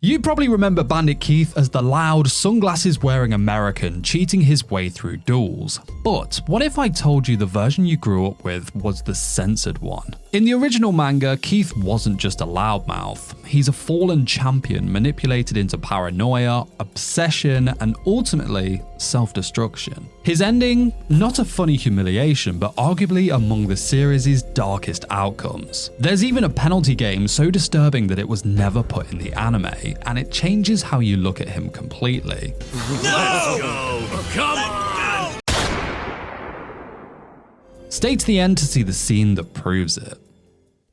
You probably remember Bandit Keith as the loud, sunglasses-wearing American cheating his way through duels. But what if I told you the version you grew up with was the censored one? In the original manga, Keith wasn't just a loudmouth. He's a fallen champion manipulated into paranoia, obsession, and ultimately self-destruction. His ending? Not a funny humiliation, but arguably among the series' darkest outcomes. There's even a penalty game so disturbing that it was never put in the anime, and it changes how you look at him completely. Let's go! Come on! Stay to the end to see the scene that proves it.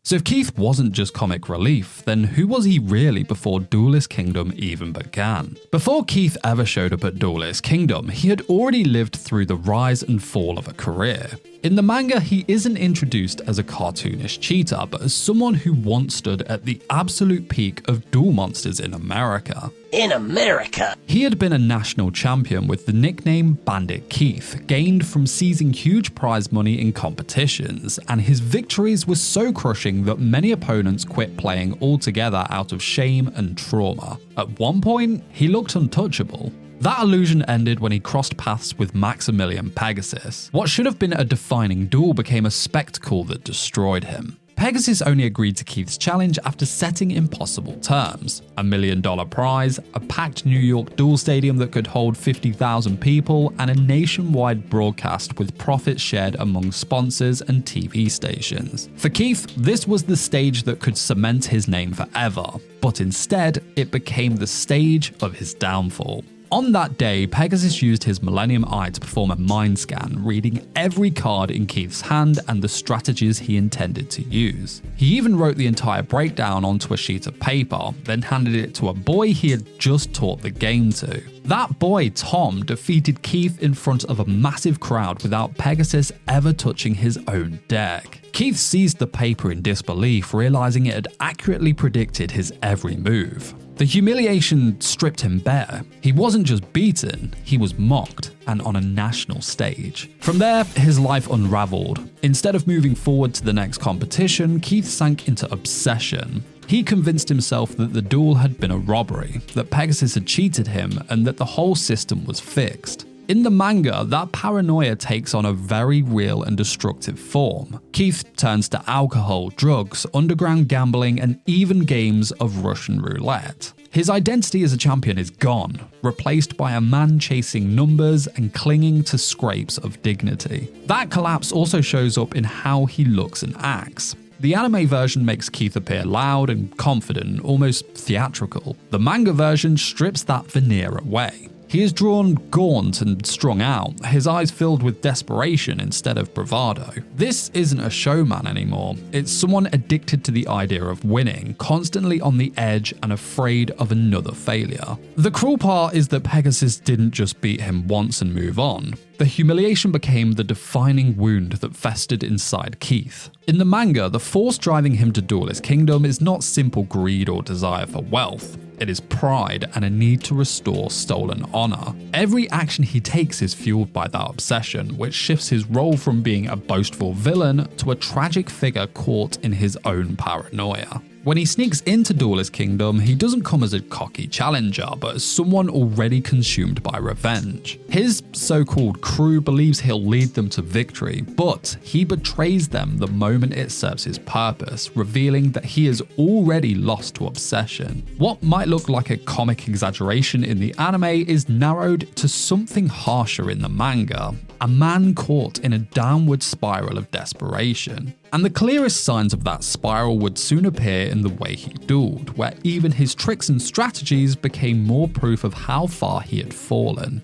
So if Keith wasn't just comic relief, then who was he really before Duelist Kingdom even began? Before Keith ever showed up at Duelist Kingdom, he had already lived through the rise and fall of a career. In the manga, he isn't introduced as a cartoonish cheater, but as someone who once stood at the absolute peak of duel monsters in America. In America! He had been a national champion with the nickname Bandit Keith, gained from seizing huge prize money in competitions, and his victories were so crushing that many opponents quit playing altogether out of shame and trauma. At one point, he looked untouchable. That illusion ended when he crossed paths with Maximilian Pegasus. What should have been a defining duel became a spectacle that destroyed him. Pegasus only agreed to Keith's challenge after setting impossible terms: $1 million prize, a packed New York duel stadium that could hold 50,000 people, and a nationwide broadcast with profits shared among sponsors and TV stations. For Keith, this was the stage that could cement his name forever, but instead, it became the stage of his downfall. On that day, Pegasus used his Millennium Eye to perform a mind scan, reading every card in Keith's hand and the strategies he intended to use. He even wrote the entire breakdown onto a sheet of paper, then handed it to a boy he had just taught the game to. That boy, Tom, defeated Keith in front of a massive crowd without Pegasus ever touching his own deck. Keith seized the paper in disbelief, realizing it had accurately predicted his every move. The humiliation stripped him bare. He wasn't just beaten, he was mocked, and on a national stage. From there, his life unraveled. Instead of moving forward to the next competition, Keith sank into obsession. He convinced himself that the duel had been a robbery, that Pegasus had cheated him, and that the whole system was fixed. In the manga, that paranoia takes on a very real and destructive form. Keith turns to alcohol, drugs, underground gambling, and even games of Russian roulette. His identity as a champion is gone, replaced by a man chasing numbers and clinging to scrapes of dignity. That collapse also shows up in how he looks and acts. The anime version makes Keith appear loud and confident, almost theatrical. The manga version strips that veneer away. He is drawn gaunt and strung out, his eyes filled with desperation instead of bravado. This isn't a showman anymore, it's someone addicted to the idea of winning, constantly on the edge and afraid of another failure. The cruel part is that Pegasus didn't just beat him once and move on. The humiliation became the defining wound that festered inside Keith. In the manga, the force driving him to Duelist Kingdom is not simple greed or desire for wealth. It is pride and a need to restore stolen honor. Every action he takes is fueled by that obsession, which shifts his role from being a boastful villain to a tragic figure caught in his own paranoia. When he sneaks into Duelist Kingdom, he doesn't come as a cocky challenger, but as someone already consumed by revenge. His so-called crew believes he'll lead them to victory, but he betrays them the moment it serves his purpose, revealing that he is already lost to obsession. What might look like a comic exaggeration in the anime is narrowed to something harsher in the manga. A man caught in a downward spiral of desperation. And the clearest signs of that spiral would soon appear in the way he dueled, where even his tricks and strategies became more proof of how far he had fallen.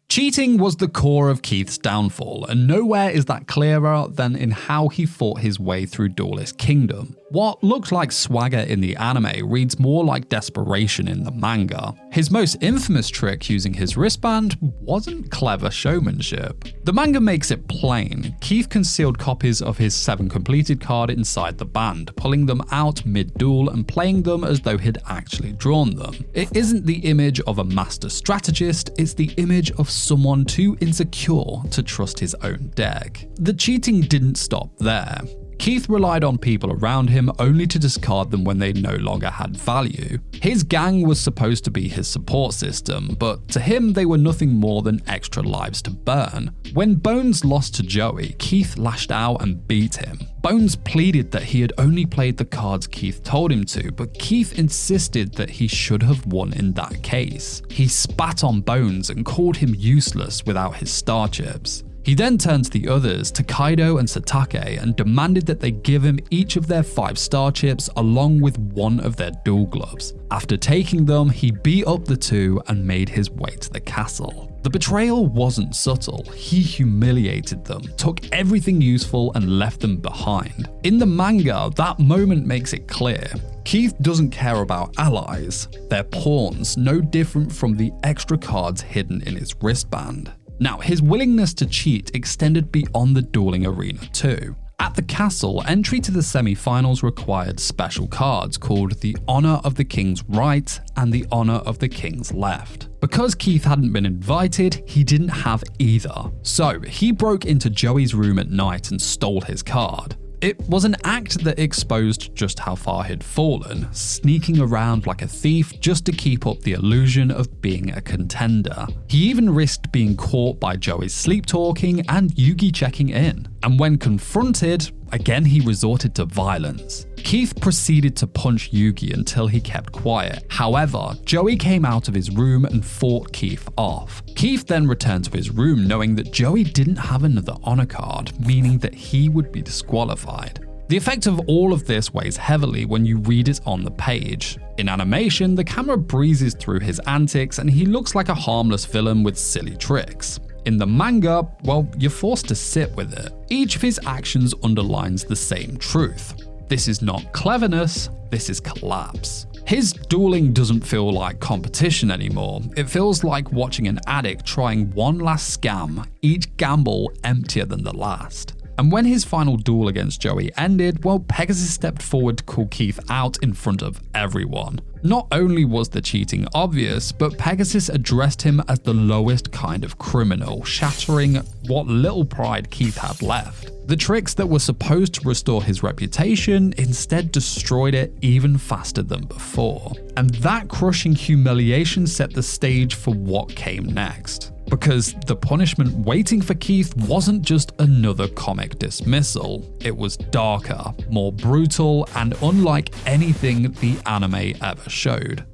Cheating was the core of Keith's downfall, and nowhere is that clearer than in how he fought his way through Duelist Kingdom. What looked like swagger in the anime reads more like desperation in the manga. His most infamous trick using his wristband wasn't clever showmanship. The manga makes it plain. Keith concealed copies of his 7 completed card inside the band, pulling them out mid-duel and playing them as though he'd actually drawn them. It isn't the image of a master strategist, it's the image of someone too insecure to trust his own deck. The cheating didn't stop there. Keith relied on people around him only to discard them when they no longer had value. His gang was supposed to be his support system, but to him they were nothing more than extra lives to burn. When Bones lost to Joey, Keith lashed out and beat him. Bones pleaded that he had only played the cards Keith told him to, but Keith insisted that he should have won in that case. He spat on Bones and called him useless without his star chips. He then turned to the others, to Kaido and Satake, and demanded that they give him each of their 5 star chips along with one of their duel gloves. After taking them, he beat up the two and made his way to the castle. The betrayal wasn't subtle. He humiliated them, took everything useful and left them behind. In the manga, that moment makes it clear. Keith doesn't care about allies. They're pawns, no different from the extra cards hidden in his wristband. Now, his willingness to cheat extended beyond the dueling arena too. At the castle, entry to the semi-finals required special cards called the Honor of the King's Right and the Honor of the King's Left. Because Keith hadn't been invited, he didn't have either. So he broke into Joey's room at night and stole his card. It was an act that exposed just how far he'd fallen, sneaking around like a thief just to keep up the illusion of being a contender. He even risked being caught by Joey's sleep talking and Yugi checking in. And when confronted, again he resorted to violence. Keith proceeded to punch Yugi until he kept quiet. However, Joey came out of his room and fought Keith off. Keith then returned to his room knowing that Joey didn't have another honor card, meaning that he would be disqualified. The effect of all of this weighs heavily when you read it on the page. In animation, the camera breezes through his antics and he looks like a harmless villain with silly tricks. In the manga, well, you're forced to sit with it. Each of his actions underlines the same truth. This is not cleverness, this is collapse. His dueling doesn't feel like competition anymore. It feels like watching an addict trying one last scam, each gamble emptier than the last. And when his final duel against Joey ended, well, Pegasus stepped forward to call Keith out in front of everyone. Not only was the cheating obvious, but Pegasus addressed him as the lowest kind of criminal, shattering what little pride Keith had left. The tricks that were supposed to restore his reputation instead destroyed it even faster than before. And that crushing humiliation set the stage for what came next. Because the punishment waiting for Keith wasn't just another comic dismissal, it was darker, more brutal, and unlike anything the anime ever showed.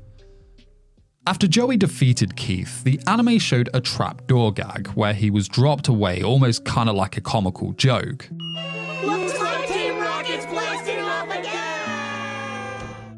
After Joey defeated Keith, the anime showed a trapdoor gag where he was dropped away almost kinda like a comical joke. Looks like Team Rocket's blasting off again!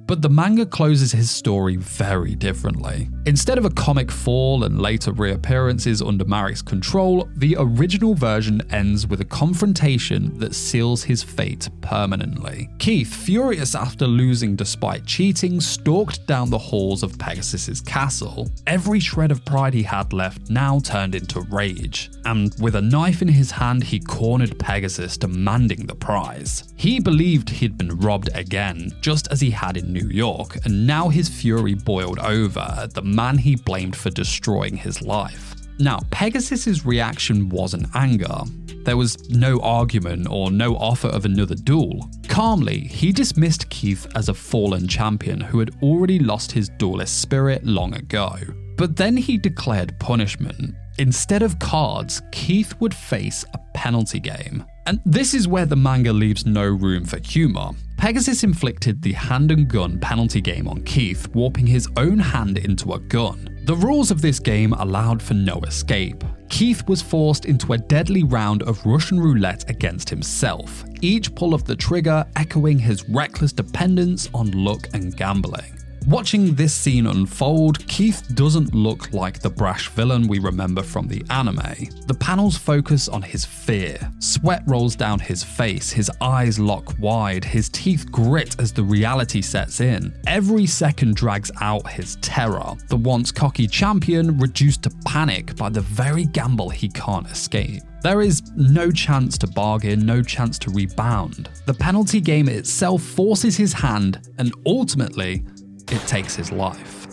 But the manga closes his story very differently. Instead of a comic fall and later reappearances under Marik's control, the original version ends with a confrontation that seals his fate permanently. Keith, furious after losing despite cheating, stalked down the halls of Pegasus's castle. Every shred of pride he had left now turned into rage, and with a knife in his hand he cornered Pegasus, demanding the prize. He believed he'd been robbed again, just as he had in New York, and now his fury boiled over at the man he blamed for destroying his life. Now, Pegasus's reaction wasn't anger. There was no argument or no offer of another duel. Calmly, he dismissed Keith as a fallen champion who had already lost his duelist spirit long ago. But then he declared punishment. Instead of cards, Keith would face a penalty game. And this is where the manga leaves no room for humor. Pegasus inflicted the hand and gun penalty game on Keith, warping his own hand into a gun. The rules of this game allowed for no escape. Keith was forced into a deadly round of Russian roulette against himself, each pull of the trigger echoing his reckless dependence on luck and gambling. Watching this scene unfold, Keith doesn't look like the brash villain we remember from the anime. The panels focus on his fear. Sweat rolls down his face, his eyes lock wide, his teeth grit as the reality sets in. Every second drags out his terror, the once cocky champion reduced to panic by the very gamble he can't escape. There is no chance to bargain, no chance to rebound. The penalty game itself forces his hand, and ultimately, it takes his life.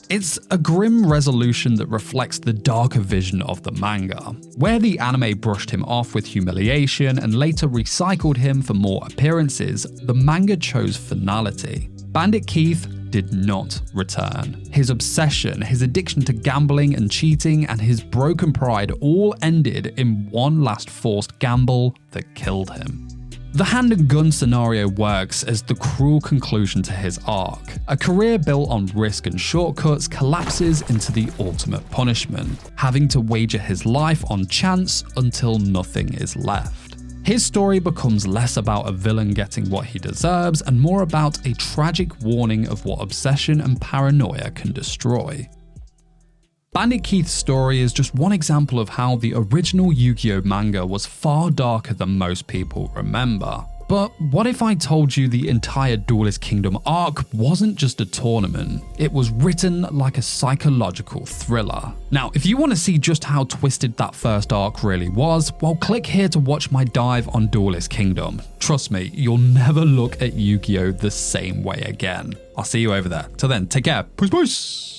It's a grim resolution that reflects the darker vision of the manga. Where the anime brushed him off with humiliation and later recycled him for more appearances, the manga chose finality. Bandit Keith did not return. His obsession, his addiction to gambling and cheating, and his broken pride all ended in one last forced gamble that killed him. The hand and gun scenario works as the cruel conclusion to his arc. A career built on risk and shortcuts collapses into the ultimate punishment, having to wager his life on chance until nothing is left. His story becomes less about a villain getting what he deserves and more about a tragic warning of what obsession and paranoia can destroy. Bandit Keith's story is just one example of how the original Yu-Gi-Oh! Manga was far darker than most people remember. But what if I told you the entire Duelist Kingdom arc wasn't just a tournament? It was written like a psychological thriller. Now, if you want to see just how twisted that first arc really was, well, click here to watch my dive on Duelist Kingdom. Trust me, you'll never look at Yu-Gi-Oh! The same way again. I'll see you over there. Till then, take care. Peace, peace!